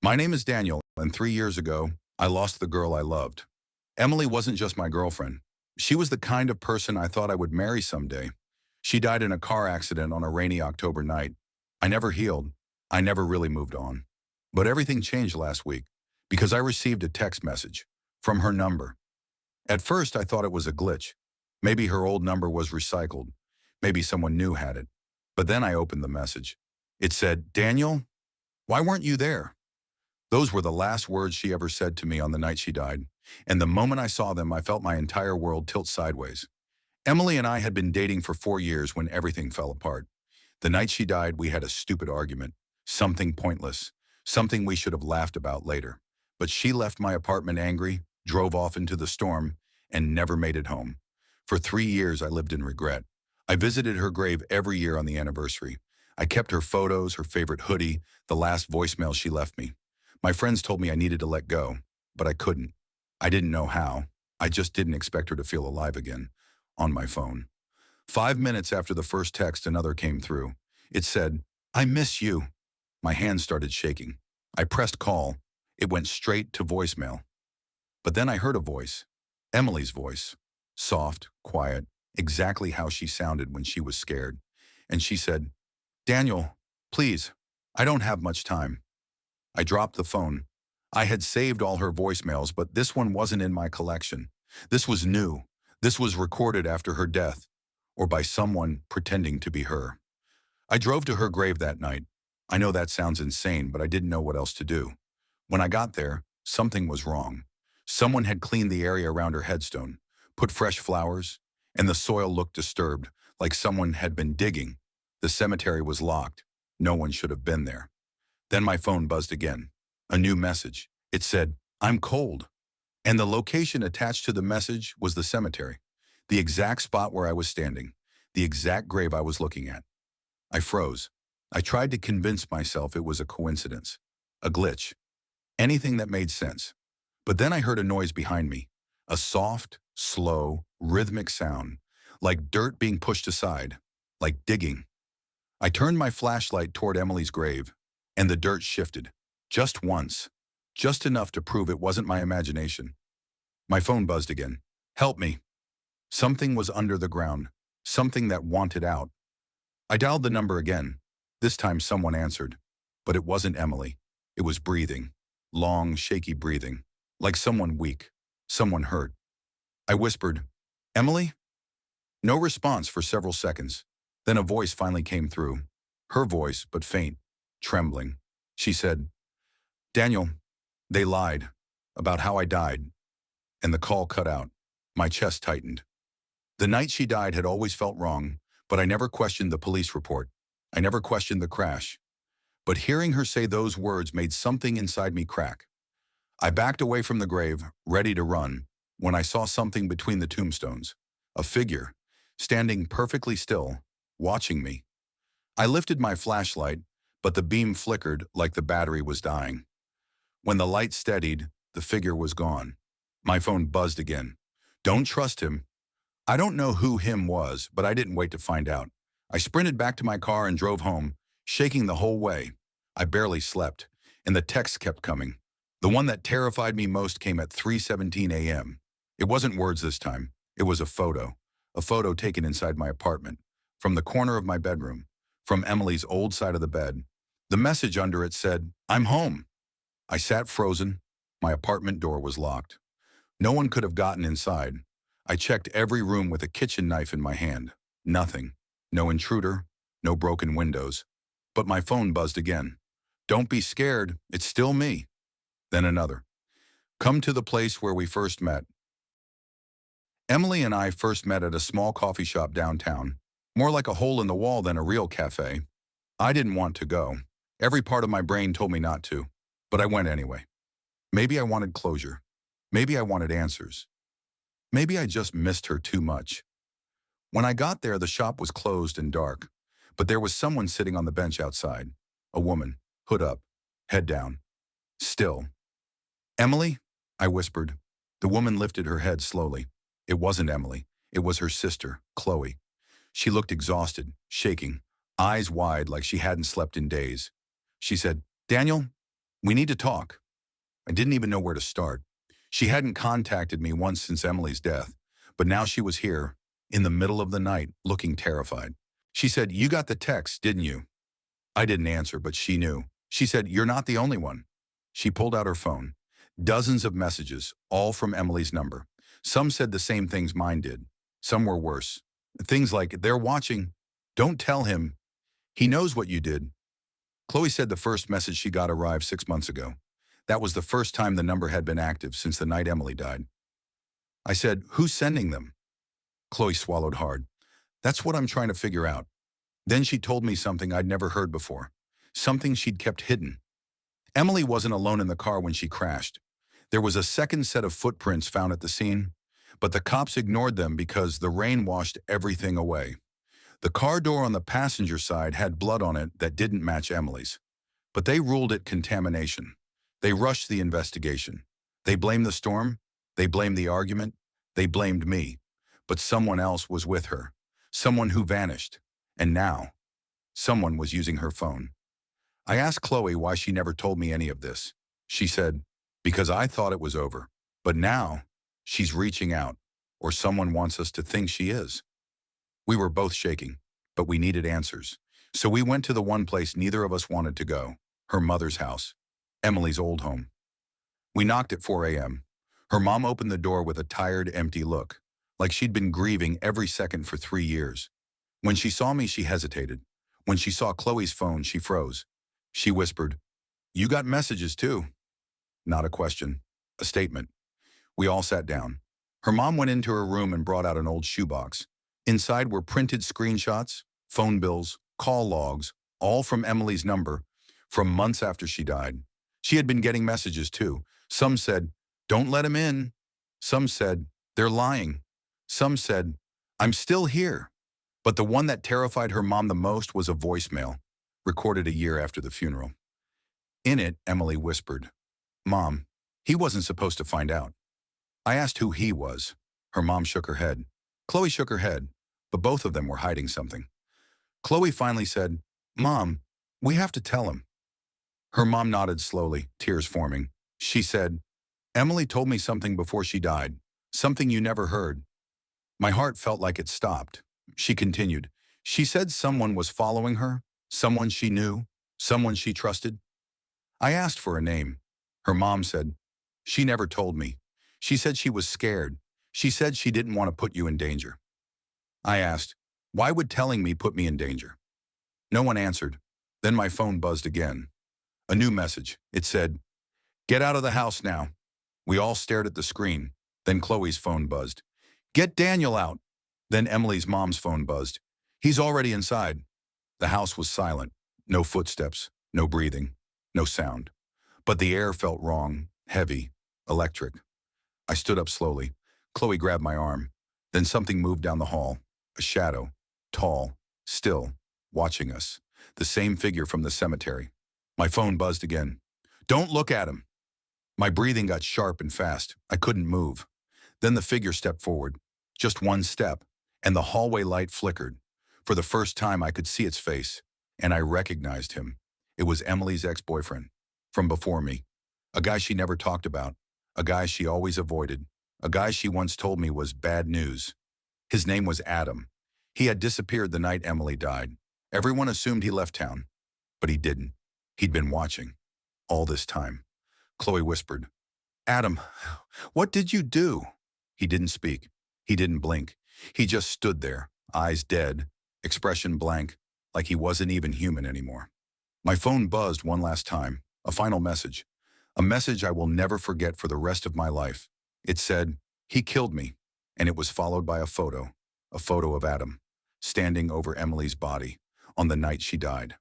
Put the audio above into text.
My name is Daniel, and 3 years ago, I lost the girl I loved. Emily wasn't just my girlfriend. She was the kind of person I thought I would marry someday. She died in a car accident on a rainy October night. I never healed. I never really moved on. But everything changed last week because I received a text message from her number. At first, I thought it was a glitch. Maybe her old number was recycled. Maybe someone new had it. But then I opened the message. It said, "Daniel, why weren't you there?" Those were the last words she ever said to me on the night she died, and the moment I saw them, I felt my entire world tilt sideways. Emily and I had been dating for 4 years when everything fell apart. The night she died, we had a stupid argument, something pointless, something we should have laughed about later. But she left my apartment angry, drove off into the storm, and never made it home. For 3 years, I lived in regret. I visited her grave every year on the anniversary. I kept her photos, her favorite hoodie, the last voicemail she left me. My friends told me I needed to let go, but I couldn't. I didn't know how. I just didn't expect her to feel alive again. On my phone. 5 minutes after the first text, another came through. It said, "I miss you." My hands started shaking. I pressed call. It went straight to voicemail. But then I heard a voice. Emily's voice. Soft, quiet, exactly how she sounded when she was scared. And she said, "Daniel, please, I don't have much time." I dropped the phone. I had saved all her voicemails, but this one wasn't in my collection. This was new. This was recorded after her death, or by someone pretending to be her. I drove to her grave that night. I know that sounds insane, but I didn't know what else to do. When I got there, something was wrong. Someone had cleaned the area around her headstone, put fresh flowers, and the soil looked disturbed, like someone had been digging. The cemetery was locked. No one should have been there. Then my phone buzzed again. A new message. It said, "I'm cold." And the location attached to the message was the cemetery. The exact spot where I was standing. The exact grave I was looking at. I froze. I tried to convince myself it was a coincidence. A glitch. Anything that made sense. But then I heard a noise behind me. A soft, slow, rhythmic sound. Like dirt being pushed aside. Like digging. I turned my flashlight toward Emily's grave. And the dirt shifted. Just once. Just enough to prove it wasn't my imagination. My phone buzzed again. "Help me." Something was under the ground. Something that wanted out. I dialed the number again. This time someone answered. But it wasn't Emily. It was breathing. Long, shaky breathing. Like someone weak. Someone hurt. I whispered, "Emily?" No response for several seconds. Then a voice finally came through. Her voice, but faint. Trembling. She said, "Daniel, they lied about how I died." And the call cut out. My chest tightened. The night she died had always felt wrong, but I never questioned the police report. I never questioned the crash. But hearing her say those words made something inside me crack. I backed away from the grave, ready to run, when I saw something between the tombstones. A figure, standing perfectly still, watching me. I lifted my flashlight, but the beam flickered like the battery was dying. When the light steadied, the figure was gone. My phone buzzed again. Don't trust him. I don't know who him was, but I didn't wait to find out. I sprinted back to my car and drove home, shaking the whole way. I barely slept, and the texts kept coming. The one that terrified me most came at 3:17 a.m. It wasn't words this time. It was a photo taken inside my apartment, from the corner of my bedroom, from Emily's old side of the bed. The message under it said, "I'm home." I sat frozen. My apartment door was locked. No one could have gotten inside. I checked every room with a kitchen knife in my hand. Nothing. No intruder. No broken windows. But my phone buzzed again. "Don't be scared. It's still me." Then another. "Come to the place where we first met." Emily and I first met at a small coffee shop downtown. More like a hole in the wall than a real cafe. I didn't want to go. Every part of my brain told me not to. But I went anyway. Maybe I wanted closure. Maybe I wanted answers. Maybe I just missed her too much. When I got there, the shop was closed and dark, but there was someone sitting on the bench outside. A woman, hood up, head down. Still. "Emily?" I whispered. The woman lifted her head slowly. It wasn't Emily. It was her sister, Chloe. She looked exhausted, shaking, eyes wide like she hadn't slept in days. She said, "Daniel, We need to talk. I didn't even know where to start. She hadn't contacted me once since Emily's death, but now she was here, in the middle of the night, looking terrified. She said, "You got the text, didn't you?" I didn't answer, but she knew. She said, "You're not the only one." She pulled out her phone. Dozens of messages, all from Emily's number. Some said the same things mine did. Some were worse. Things like, "They're watching. Don't tell him. He knows what you did." Chloe said the first message she got arrived 6 months ago. That was the first time the number had been active since the night Emily died. I said, "Who's sending them?" Chloe swallowed hard. "That's what I'm trying to figure out." Then she told me something I'd never heard before. Something she'd kept hidden. Emily wasn't alone in the car when she crashed. There was a second set of footprints found at the scene, but the cops ignored them because the rain washed everything away. The car door on the passenger side had blood on it that didn't match Emily's, but they ruled it contamination. They rushed the investigation. They blamed the storm. They blamed the argument. They blamed me. But someone else was with her. Someone who vanished. And now, someone was using her phone. I asked Chloe why she never told me any of this. She said, "Because I thought it was over. But now, she's reaching out, or someone wants us to think she is." We were both shaking, but we needed answers. So we went to the one place neither of us wanted to go, her mother's house, Emily's old home. We knocked at 4 a.m. Her mom opened the door with a tired, empty look, like she'd been grieving every second for 3 years. When she saw me, she hesitated. When she saw Chloe's phone, she froze. She whispered, "You got messages too." Not a question, a statement. We all sat down. Her mom went into her room and brought out an old shoebox. Inside were printed screenshots, phone bills, call logs, all from Emily's number, from months after she died. She had been getting messages too. Some said, "Don't let him in." Some said, "They're lying." Some said, "I'm still here." But the one that terrified her mom the most was a voicemail, recorded a year after the funeral. In it, Emily whispered, "Mom, he wasn't supposed to find out." I asked who he was. Her mom shook her head. Chloe shook her head, but both of them were hiding something. Chloe finally said, "Mom, we have to tell him." Her mom nodded slowly, tears forming. She said, "Emily told me something before she died, something you never heard." My heart felt like it stopped. She continued, "She said someone was following her, someone she knew, someone she trusted." I asked for a name. Her mom said, "She never told me. She said she was scared. She said she didn't want to put you in danger." I asked, "Why would telling me put me in danger?" No one answered. Then my phone buzzed again. A new message. It said, "Get out of the house now." We all stared at the screen. Then Chloe's phone buzzed. "Get Daniel out." Then Emily's mom's phone buzzed. "He's already inside." The house was silent. No footsteps, no breathing, no sound. But the air felt wrong, heavy, electric. I stood up slowly. Chloe grabbed my arm. Then something moved down the hall. A shadow, tall, still, watching us. The same figure from the cemetery. My phone buzzed again. "Don't look at him." My breathing got sharp and fast. I couldn't move. Then the figure stepped forward. Just one step, and the hallway light flickered. For the first time, I could see its face, and I recognized him. It was Emily's ex-boyfriend, from before me. A guy she never talked about, a guy she always avoided, a guy she once told me was bad news. His name was Adam. He had disappeared the night Emily died. Everyone assumed he left town, but he didn't. He'd been watching, all this time. Chloe whispered, "Adam, what did you do?" He didn't speak. He didn't blink. He just stood there, eyes dead, expression blank, like he wasn't even human anymore. My phone buzzed one last time, a final message. A message I will never forget for the rest of my life. It said, "He killed me," and it was followed by a photo of Adam, standing over Emily's body on the night she died.